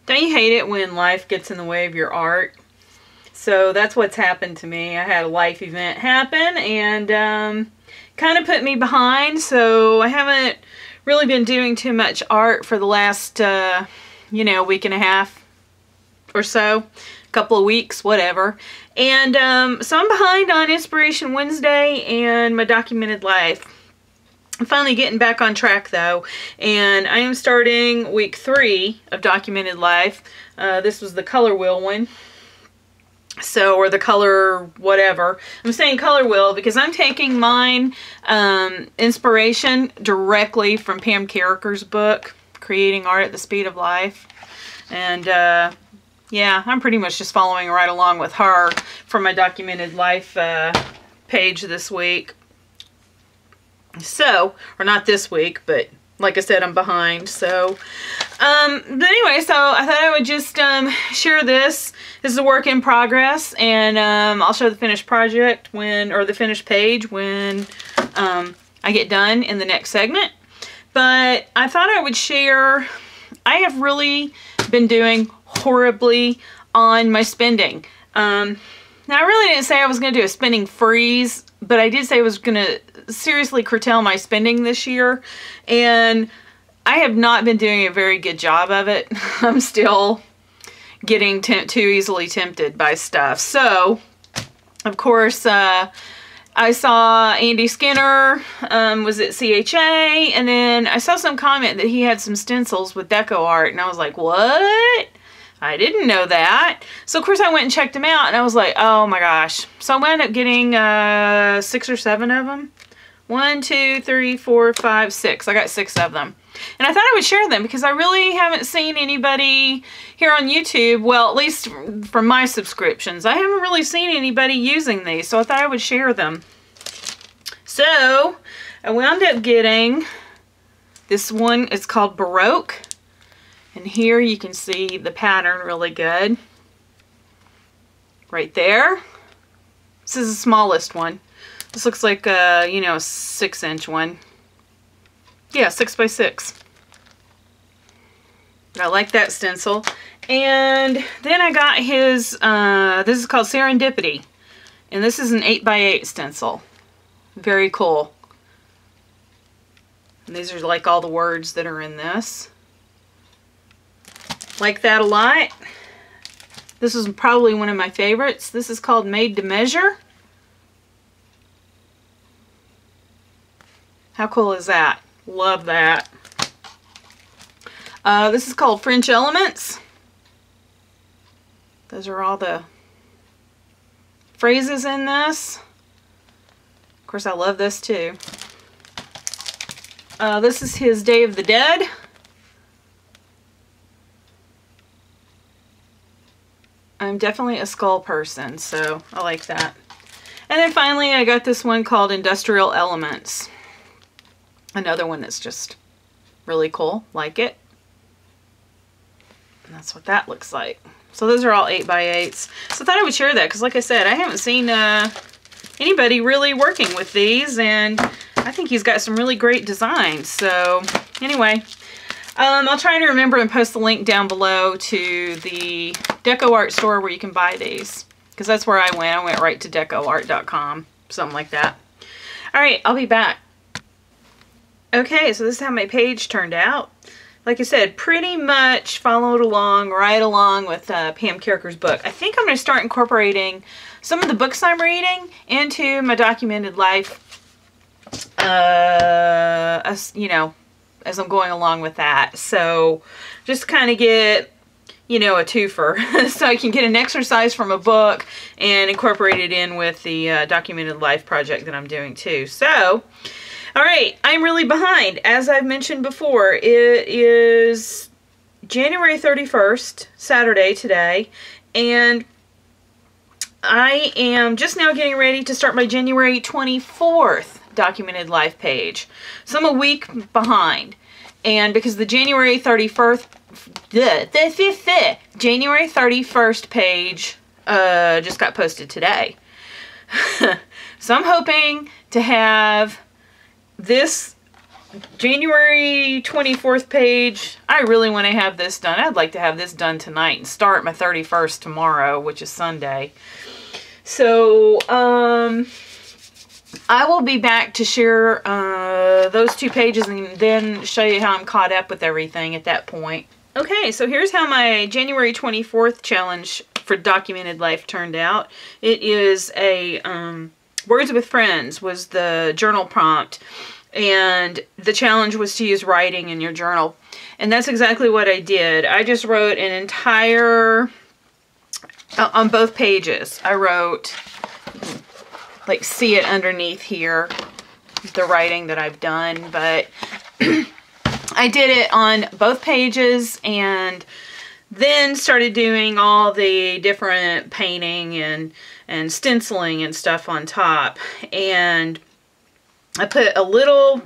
Don't you hate it when life gets in the way of your art? So that's what's happened to me. I had a life event happen and kind of put me behind, so I haven't really been doing too much art for the last, you know, week and a half or so. Couple of weeks, whatever. And so I'm behind on Inspiration Wednesday and my documented life. I'm finally getting back on track though, and I am starting week 3 of documented life. This was the color wheel one. So, or the color whatever. I'm saying color wheel because I'm taking mine inspiration directly from Pam Carricker's book, Creating Art at the Speed of Life. And yeah, I'm pretty much just following right along with her for my documented life page this week. So, or not this week, but like I said, I'm behind. So, but anyway, so I thought I would just share this. This is a work in progress, and I'll show the finished project when, or the finished page when I get done in the next segment. But I thought I would share, I have really been doing horribly on my spending. Now, I really didn't say I was going to do a spending freeze, but I did say I was going to seriously curtail my spending this year, and I have not been doing a very good job of it. I'm still getting too easily tempted by stuff. So, of course, I saw Andy Skinner was at CHA, and then I saw some comment that he had some stencils with deco art, and I was like, what? I didn't know that. So, of course, I went and checked them out, and I was like, oh my gosh. So I wound up getting 6 or 7 of them. 1, 2, 3, 4, 5, 6. I got 6 of them. And I thought I would share them because I really haven't seen anybody here on YouTube, well, at least from my subscriptions, I haven't really seen anybody using these, so I thought I would share them. So, I wound up getting this one. It's called Baroque. And here you can see the pattern really good. Right there. This is the smallest one. This looks like a, you know, a 6-inch one. Yeah, 6 by 6. I like that stencil. And then I got his, this is called Serendipity. And this is an 8 by 8 stencil. Very cool. And these are like all the words that are in this. Like that a lot. This is probably one of my favorites. This is called Made to Measure. How cool is that? Love that. This is called French Elements. Those are all the phrases in this. Of course, I love this too. This is his Day of the Dead. I'm definitely a skull person, so I like that. And then finally, I got this one called Industrial Elements. Another one that's just really cool. Like it. And that's what that looks like. So those are all 8 by 8s. So I thought I would share that because, like I said, I haven't seen anybody really working with these, and I think he's got some really great designs. So anyway, I'll try to remember and post the link down below to the Deco Art store where you can buy these, because that's where I went. I went right to decoart.com, something like that. All right, I'll be back. Okay, so this is how my page turned out. Like I said, pretty much followed along, right along with Pam Carricker's book. I think I'm going to start incorporating some of the books I'm reading into my documented life, as, you know, as I'm going along with that. So just kind of get, you know, a twofer. So I can get an exercise from a book and incorporate it in with the documented life project that I'm doing too. So, all right, I'm really behind. As I've mentioned before, it is January 31st, Saturday today, and I am just now getting ready to start my January 24th documented life page. So I'm a week behind. And because the January 31st page just got posted today. So I'm hoping to have this January 24th page, I really want to have this done. I'd like to have this done tonight and start my 31st tomorrow, which is Sunday. So, I will be back to share those 2 pages and then show you how I'm caught up with everything at that point. Okay, so here's how my January 24th challenge for Documented Life turned out. It is a Words with Friends was the journal prompt. And the challenge was to use writing in your journal. And that's exactly what I did. I just wrote an entire, on both pages, I wrote, like, see it underneath here, the writing that I've done. But I did it on both pages and then started doing all the different painting and stenciling and stuff on top. And I put a little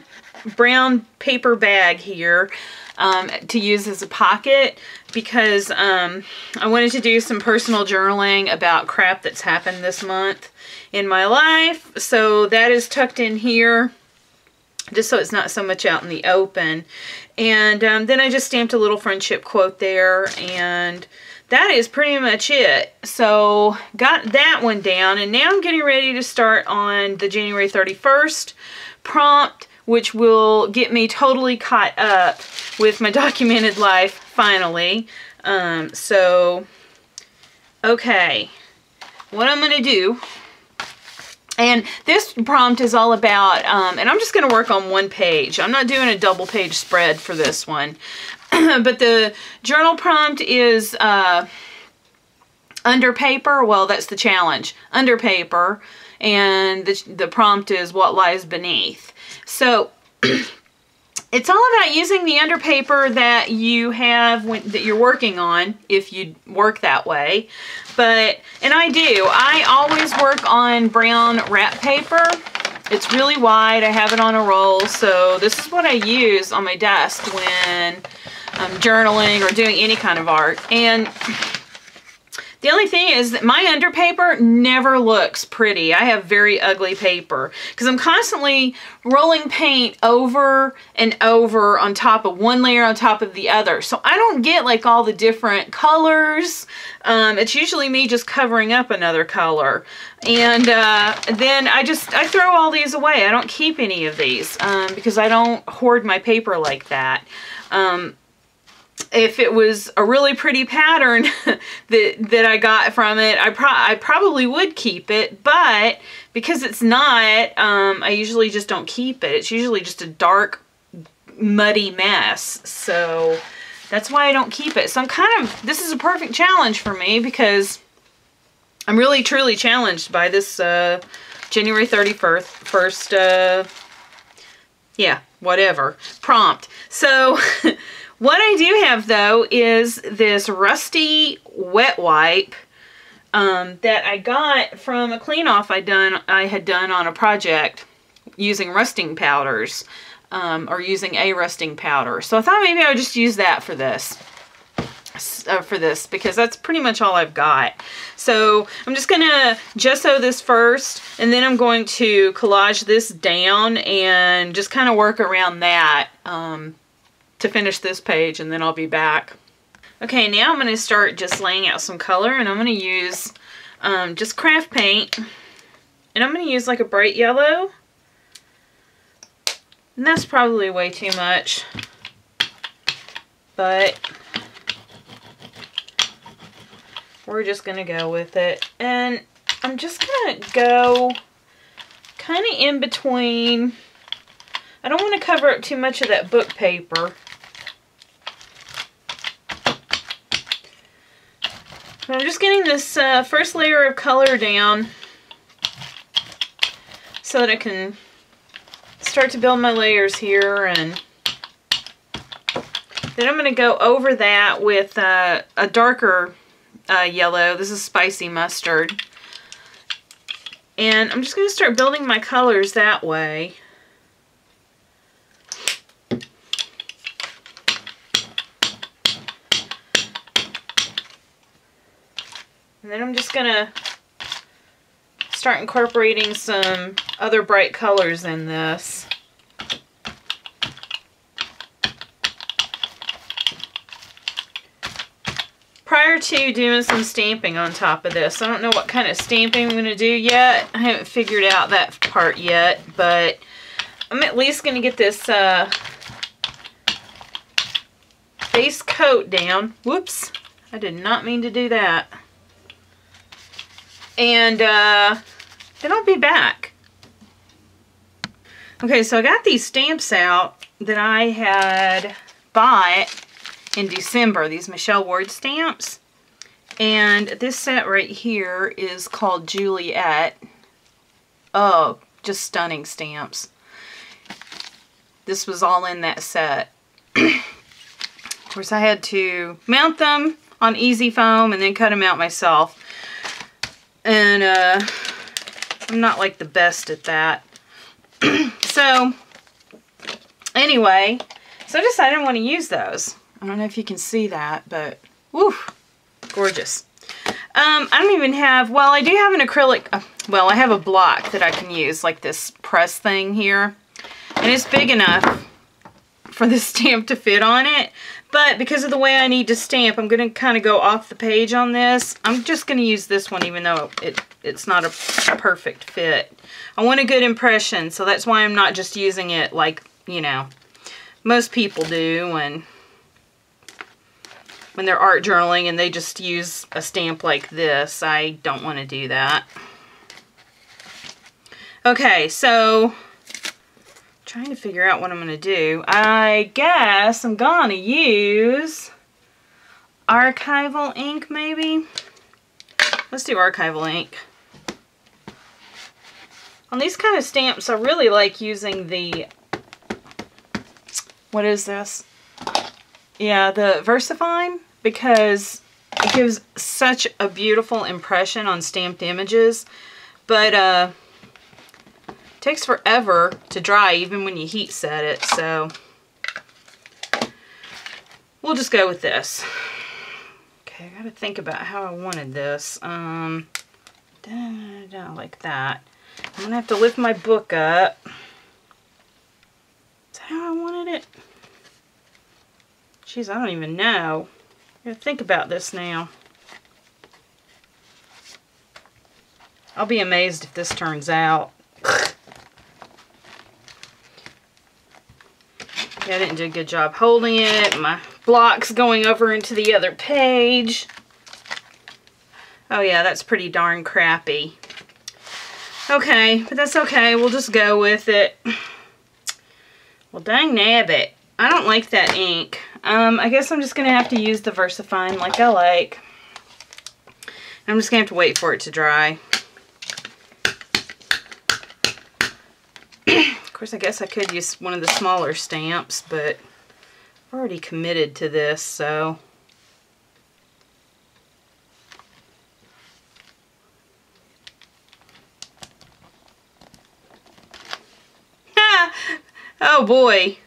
brown paper bag here to use as a pocket because I wanted to do some personal journaling about crap that's happened this month in my life. So that is tucked in here just so it's not so much out in the open. And then I just stamped a little friendship quote there, and that is pretty much it. So got that one down, and now I'm getting ready to start on the January 31st prompt, which will get me totally caught up with my Documented Life finally. Okay, what I'm going to do, and this prompt is all about, and I'm just going to work on 1 page. I'm not doing a double page spread for this one. But the journal prompt is under paper. Well, that's the challenge. Under paper. And the prompt is what lies beneath. So it's all about using the under paper that you have that you're working on, if you work that way. And I do. I always work on brown wrap paper. It's really wide. I have it on a roll. So this is what I use on my desk when I'm journaling or doing any kind of art. And the only thing is that my under paper never looks pretty. I have very ugly paper because I'm constantly rolling paint over and over on top of one layer on top of the other. So I don't get like all the different colors. It's usually me just covering up another color. And then I throw all these away. I don't keep any of these because I don't hoard my paper like that. If it was a really pretty pattern that I got from it, I probably would keep it, but because it's not, I usually just don't keep it. It's usually just a dark, muddy mess, so that's why I don't keep it. So this is a perfect challenge for me because I'm really truly challenged by this January 31st, yeah, whatever, prompt. So what I do have, though, is this rusty wet wipe that I got from a clean-off I had done on a project using rusting powders, or using a rusting powder. So I thought maybe I would just use that for this, because that's pretty much all I've got. So I'm just going to gesso this first, and then I'm going to collage this down and just kind of work around that to finish this page, and then I'll be back. Okay, now I'm going to start just laying out some color, and I'm going to use just craft paint, and I'm going to use like a bright yellow, and that's probably way too much, but we're just going to go with it. And I'm just going to go kind of in between. I don't want to cover up too much of that book paper. I'm just getting this first layer of color down so that I can start to build my layers here, and then I'm going to go over that with a darker yellow. This is spicy mustard. And I'm just going to start building my colors that way. And then I'm just going to start incorporating some other bright colors in this. prior to doing some stamping on top of this. I don't know what kind of stamping I'm going to do yet. I haven't figured out that part yet, but I'm at least going to get this base coat down. Whoops, I did not mean to do that. And then I'll be back. Okay, so I got these stamps out that I had bought in December, these Michelle Ward stamps. And this set right here is called Juliet. Oh, just stunning stamps. This was all in that set. Of course, I had to mount them on easy foam and then cut them out myself. And I'm not like the best at that. So anyway, so I decided I want to use those. I don't know if you can see that, but woo, gorgeous. I don't even have, well, I do have an acrylic, well, I have a block that I can use, like this press thing here. And it's big enough for the stamp to fit on it. But because of the way I need to stamp, I'm going to kind of go off the page on this. I'm just going to use this one even though it's not a perfect fit. I want a good impression, so that's why I'm not just using it like, you know, most people do when they're art journaling and they just use a stamp like this. I don't want to do that. Okay, so trying to figure out what I'm going to do. I guess I'm going to use archival ink maybe. Let's do archival ink. On these kind of stamps, I really like using the, what is this? Yeah, the VersaFine, because it gives such a beautiful impression on stamped images, but it takes forever to dry even when you heat set it, so we'll just go with this. Okay, I gotta think about how I wanted this. Like that. I'm gonna have to lift my book up. Is that how I wanted it? Jeez, I don't even know. I gotta think about this now. I'll be amazed if this turns out. Yeah, I didn't do a good job holding it. My block's going over into the other page. Oh yeah, that's pretty darn crappy. Okay, but that's okay. We'll just go with it. Well, dang nabbit. I don't like that ink. I guess I'm just going to have to use the VersaFine like I like. I'm just going to have to wait for it to dry. Of course, I guess I could use one of the smaller stamps, but I've already committed to this, so. Oh boy.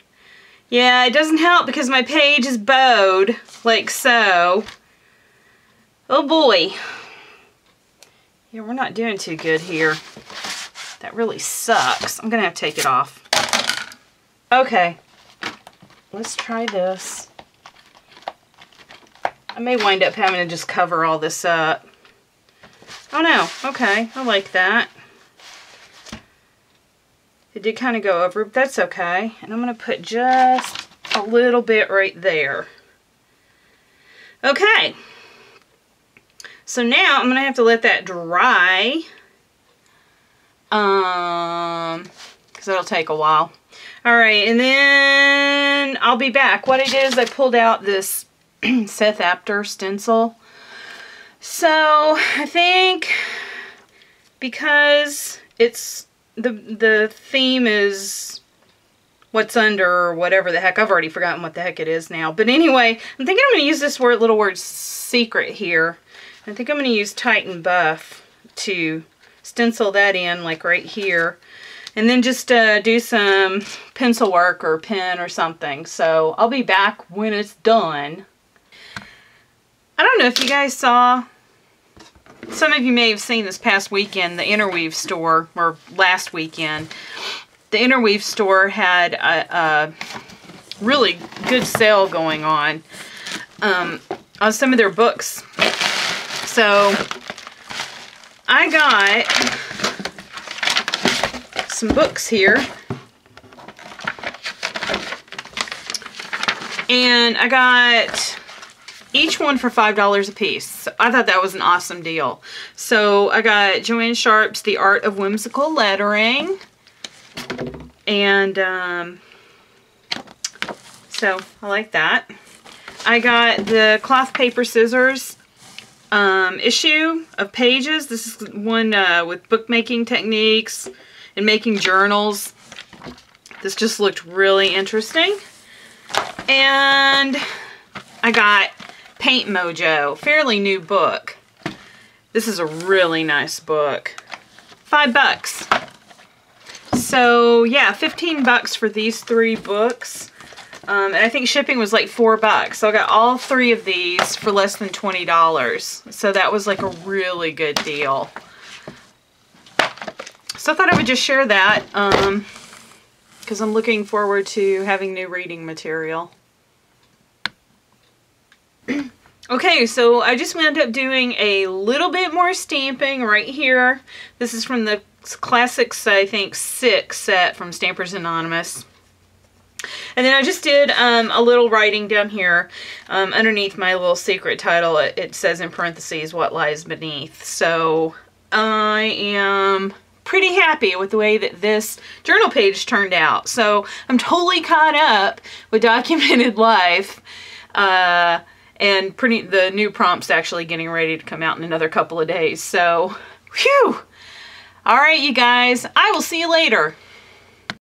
Yeah, it doesn't help because my page is bowed, like so. Oh boy. Yeah, we're not doing too good here. That really sucks. I'm gonna have to take it off. Okay. Let's try this. I may wind up having to just cover all this up. Oh no. Okay, I like that. It did kind of go over, but that's okay. And I'm going to put just a little bit right there. Okay. So now I'm going to have to let that dry. Because it'll take a while. Alright, and then I'll be back. What I did is I pulled out this Seth Apter stencil. So I think because it's the theme is what's under or whatever the heck. I've already forgotten what the heck it is now. But anyway, I'm thinking I'm going to use this little word secret here. I think I'm going to use Titan Buff to stencil that in like right here. And then just do some pencil work or pen or something. So I'll be back when it's done. I don't know if you guys saw, some of you may have seen this past weekend, the Interweave store, or last weekend. The Interweave store had a really good sale going on. on some of their books. So I got some books here. And I got each one for $5 a piece. So I thought that was an awesome deal. So I got Joanne Sharp's The Art of Whimsical Lettering. And so I like that. I got the cloth paper scissors issue of pages. This is one with bookmaking techniques and making journals. This just looked really interesting. And I got Paint Mojo, fairly new book. This is a really nice book. $5. So yeah, $15 for these 3 books. And I think shipping was like $4. So I got all 3 of these for less than $20. So that was like a really good deal. So I thought I would just share that because I'm looking forward to having new reading material. Okay, so I just wound up doing a little bit more stamping right here. This is from the Classics, I think, 6 set from Stampers Anonymous. And then I just did a little writing down here underneath my little secret title. It says in parentheses, what lies beneath. So I am pretty happy with the way that this journal page turned out. So I'm totally caught up with Documented Life. And the new prompt's actually getting ready to come out in another couple of days. So, whew! Alright, you guys. I will see you later.